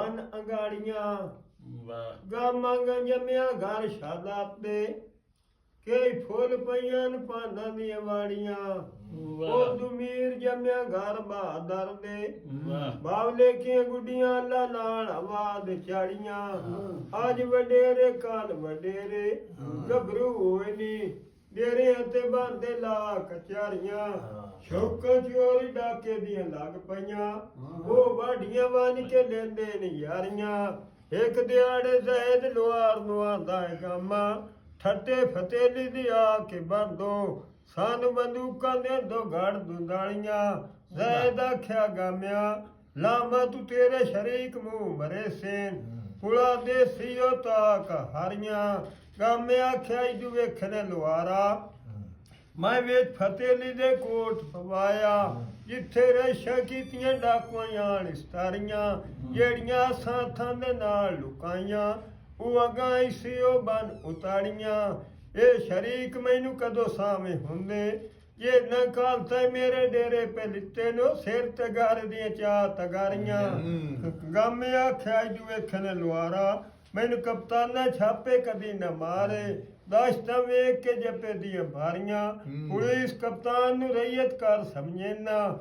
ਬਨ ਅੰਗਾੜੀਆਂ ਵਾਹ ਗਾਮਾਂ ਜੰਮਿਆ ਘਰ ਸ਼ਾਦਾ ਤੇ ਕਈ ਫੁੱਲ ਪਈਆਂ ਪਾਨਾਂ ਦੀਆਂ ਵਾੜੀਆਂ ਉਹ ਦੁਮੀਰ ਜੰਮਿਆ ਘਰ ਬਹਾਦਰ ਦੇ ਵਾਹ ਬਾਵਲੇ ਕੀ ਗੁੱਡੀਆਂ ਅੱਲਾ ਨਾਲ ਆਵਾਜ਼ ਚਾੜੀਆਂ ਅੱਜ ਵਡੇਰੇ ਕੱਲ ਵਡੇਰੇ ਗੱਭਰੂ ਹੋਏ ਨੀ ਡੇਰੇ ਅਤੇ ਬੰਦੇ ਲਾ ਕਚਾਰੀਆਂ ਸ਼ੌਕ ਚੋਰੀ ਡਾਕੇ ਦੀਆਂ ਲੱਗ ਪਈਆਂ ਉਹ ਵਾਢੀਆਂ ਬਣ ਕੇ ਲੈਂਦੇ ਨੇ ਯਾਰੀਆਂ ਇੱਕ ਦਿਹਾੜੇ ਜ਼ੈਦ ਲੁਆਰ ਨੂੰ ਆਂਦਾ ਹੈ ਗਾਮਾ ਠੱਟੇ ਫਤੇਲੀ ਦੀ ਆ ਕੇ ਬੰਦੋ ਸਾਨੂੰ ਬੰਦੂਕਾਂ ਦੇ ਦੋ ਗੜ ਦੁੰਦਾਲੀਆਂ ਜ਼ੈਦ ਆਖਿਆ ਗਾਮਿਆ ਲਾਮਾ ਤੂੰ ਤੇਰੇ ਸ਼ਰੀਕ ਮੂੰਹ ਮਰੇ ਸੇਨ ਪੁਲਾ ਦੇ ਸੀਓ ਤਾਕ ਹਾਰੀਆਂ ਗਾਮੇ ਆਖਿਆ ਇਦੂ ਵੇਖਣੇ ਲੁਆਰਾ ਮੈਂ ਵੇਚ ਫਤੇਲੀ ਦੇ ਕੋਟ ਪਵਾਇਆ ਜਿੱਥੇ ਰੇਸ਼ਾ ਕੀਤੀਆਂ ਡਾਕੂਆਂ ਆਣ ਸਤਾਰੀਆਂ ਜਿਹੜੀਆਂ ਸਾਥਾਂ ਦੇ ਨਾਲ ਲੁਕਾਈਆਂ ਉਹ ਅਗਾਂ ਸੀ ਉਹ ਬਨ ਉਤਾੜੀਆਂ ਇਹ ਸ਼ਰੀਕ ਮੈਨੂੰ ਕਦੋਂ ਸਾਵੇਂ ਹੁੰਦੇ ਇਹ ਨਾ ਕਾਲ ਤੇ ਮੇਰੇ ਡੇਰੇ ਪੇ ਲਿੱਤੇ ਨੋ ਸਿਰ ਤੇ ਗਾਰ ਦੀਆਂ ਚਾ ਤਗਾਰੀਆਂ ਗਾਮੇ ਆਖਿਆ ਜੂ ਵੇਖਣ ਲੁਆਰਾ ਮੈਨੂੰ ਕਪਤਾਨਾ ਛਾਪੇ ਕਦੀ ਨਾ ਮਾਰੇ ਦਾਸ਼ਤਾਂ ਵੇਖ ਕੇ ਜੱਪੇ ਦੀਆਂ ਭਾਰੀਆਂ ਪੁਲਿਸ ਕਪਤਾਨ ਨੂੰ ਰਈਅਤ ਕਰ ਸਮਝੇ ਨਾ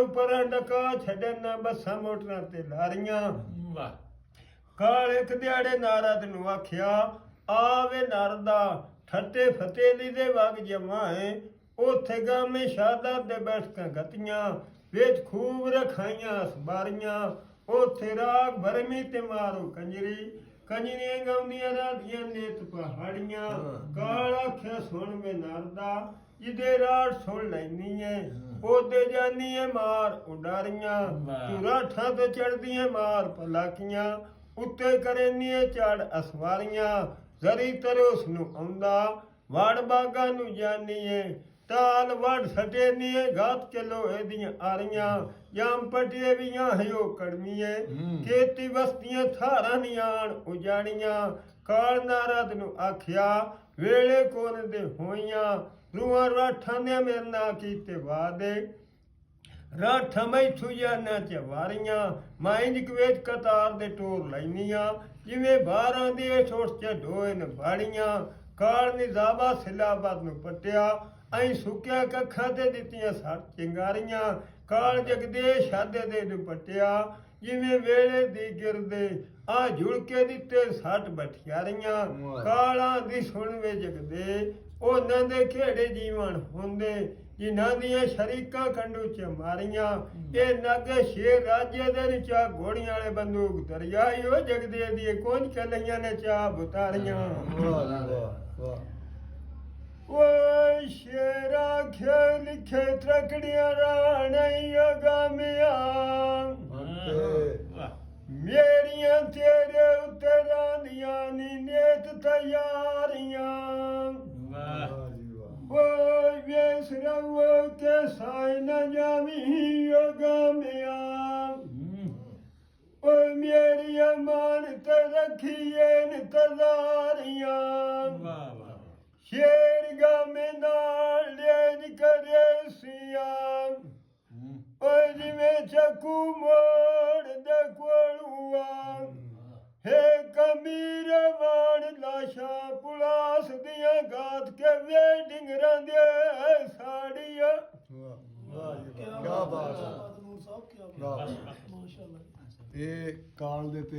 ਉਪਰ ਡਕਾ ਛੱਡੇ ਨਾ ਬੱਸਾਂ ਮੋਟਰਾਂ ਤੇ ਲਾਰੀਆਂ ਵਾਹ ਕਾਲ ਇੱਕ ਦਿਹਾੜੇ ਨਾਰਦ ਨੂੰ ਆਖਿਆ ਆਵੇ ਨਰਦਾ ਠੱਟੇ ਫਤੇਲੀ ਦੇ ਵਗ ਜਮਾਏ ਉੱਥੇ ਗਾਮੇ ਸ਼ਾਦਾ ਦੇ ਬੈਠਕਾਂ ਗਤੀਆਂ ਵਿੱਚ ਖੂਬ ਰਖਾਈਆਂ ਸਬਾਰੀਆਂ ਉੱਥੇ ਰਾਗ ਭਰਮੀ ਤੇ ਮਾਰੋ ਕੰਜਰੀਆਂ ਗਾਉਂਦੀਆਂ ਰਾਧੀਆਂ ਨੇਤ ਪਹਾੜੀਆਂ ਕਾਲ ਆਖਿਆ ਸੁਣ ਮੇ ਨਰਦਾ ਜਿਹਦੇ ਰਾੜ ਸੁਣ ਲੈਣੀ ਏ ਉਹਦੇ ਜਾਨੀ ਏ ਮਾਰ ਉਡਾਰੀਆਂ ਤੂੰ ਰਾਠਾਂ ਤੇ ਚੜਦੀਆਂ ਮਾਰ ਪਲਾਕੀਆਂ ਉੱਤੇ ਕਰੇਨੀਏ ਚੜ ਅਸਵਾਰੀਆਂ ਜ਼ਰੀ ਤਰੋਸ ਨੂੰ ਆਉਂਦਾ ਵੜ ਬਾਗਾ ਨੂੰ ਜਾਨੀਏ ਤਾਲ ਵੜ ਸਟੇਨੀਏ ਗਾਤ ਕੇ ਲੋਹੇ ਦੀਆਂ ਆਰੀਆਂ ਜਾਮ ਪਟੀਏ ਵੀਆਂ ਹਿਓ ਕੜਮੀਏ ਖੇਤੀ ਬਸਤੀਆਂ ਥਾਰਾਂ ਨਿਆਣ ਉਜਾੜੀਆਂ ਕਾਲ ਨਾਰਦ ਨੂੰ ਆਖਿਆ ਵੇਲੇ ਕੋਨ ਦੇ ਹੋਈਆਂ ਰੂਹਾਂ ਰਾਠਾਂ ਨੇ ਮੇਰੇ ਨਾਲ ਕੀਤੇ ਵਾਦੇ ਰਾਠ ਮੈਥੂ ਜਾਨਾਂ ਚ ਵਾਰੀਆਂ ਮੈਂ ਇੰਜ ਕਵੇਚ ਕਤਾਰ ਦੇ ਟੋਰ ਲੈਨੀਆਂ ਜਿਵੇਂ ਬਾਰਾਂ ਦੇ ਛੋਟ ਚ ਢੋਏ ਨ ਬਾੜੀਆਂ ਕਾਲ ਨਿਜ਼ਾਬਾ ਸਿਲਾਬਾਦ ਨੂੰ ਪਟਿਆ ਐਂ ਸੁੱਕਿਆ ਕੱਖਾਂ ਤੇ ਦਿੱਤੀਆਂ ਸੱਟ ਚਿੰਗਾਰੀਆਂ ਕਾਲ ਜਗਦੇਸ਼ ਸ਼ਾਦੇ ਦੇ ਨੂੰ ਪਟਿਆ ਜਿਵੇਂ ਵੇਲੇ ਦੀ ਗਿਰਦੇ ਆ ਝੁੜ ਕੇ ਦਿੱਤੇ ਸੱਟ ਬਠਿਆਰੀਆਂ ਕਾਲਾਂ ਦੀ ਸੁਣ ਵੇ ਜਗਦੇ ਉਹਨਾਂ ਦੇ ਖੇੜੇ ਜੀਵਨ ਹੁੰਦੇ ਜਿਨ੍ਹਾਂ ਦੀਆਂ ਸ਼ਰੀਕਾਂ ਕੰਡੂ ਚ ਮਾਰੀਆਂ ਇਹ ਨਗ ਸ਼ੇਰ ਰਾਜੇ ਦੇ ਨਿਚਾ ਘੋੜੀਆਂ ਵਾਲੇ ਬੰਦੂਕ ਦਰਿਆਈ ਉਹ ਜਗਦੇ ਦੀ ਕੋਝ ਕਲਈਆਂ ਨੇ ਚਾ ਬੁਤਾਰੀਆਂ ਓਏ ਸ਼ੇਰਾ ਖੇ ਲਿਖੇ ਤਰਕੜੀਆਂ ਰਾਣੀਆਂ ਗਾਮੀਆਂ ਮੇਰੀਆਂ ਤੇਰੇ ਉੱਤੇ ਰਾਂਦੀਆਂ ਨੀ ਨੇਤ ਤਿਆਰੀਆਂ ਓਏ ਵੇਸ ਰਵੋ ਕੇ ਸਾਈ ਨਾ ਜਾਵੀ ਓ ਗਾਮੀਆਂ ਓਏ ਮੇਰੀ ਅਮਾਨ ਤੇ ਰੱਖੀਏ ਨਿਤਜ਼ਾਰੀਆਂ ਸ਼ੇਰ ਗਾਮੇ ਨਾਲ ਲੈਜ ਕਰੇ ਸੀਆਂ ਓਏ ਜਿਵੇਂ ਚੱਕੂ ਮੋੜ ਦੇ ਕੋਲੂਆ ਹੈ ਕਮੀਰ ਵਾਣ ਲਾਸ਼ਾਂ ਪੁਲਾਸ ਦੀਆਂ ਗਾਤ ਕੇ ਵੇ ਡਿੰਗਰਾਂ ਦੇ ਸਾੜੀਆਂ ਕੀ ਬਾਤ ਹੈ। ਇਹ ਕਾਲ ਦੇ ਤੇ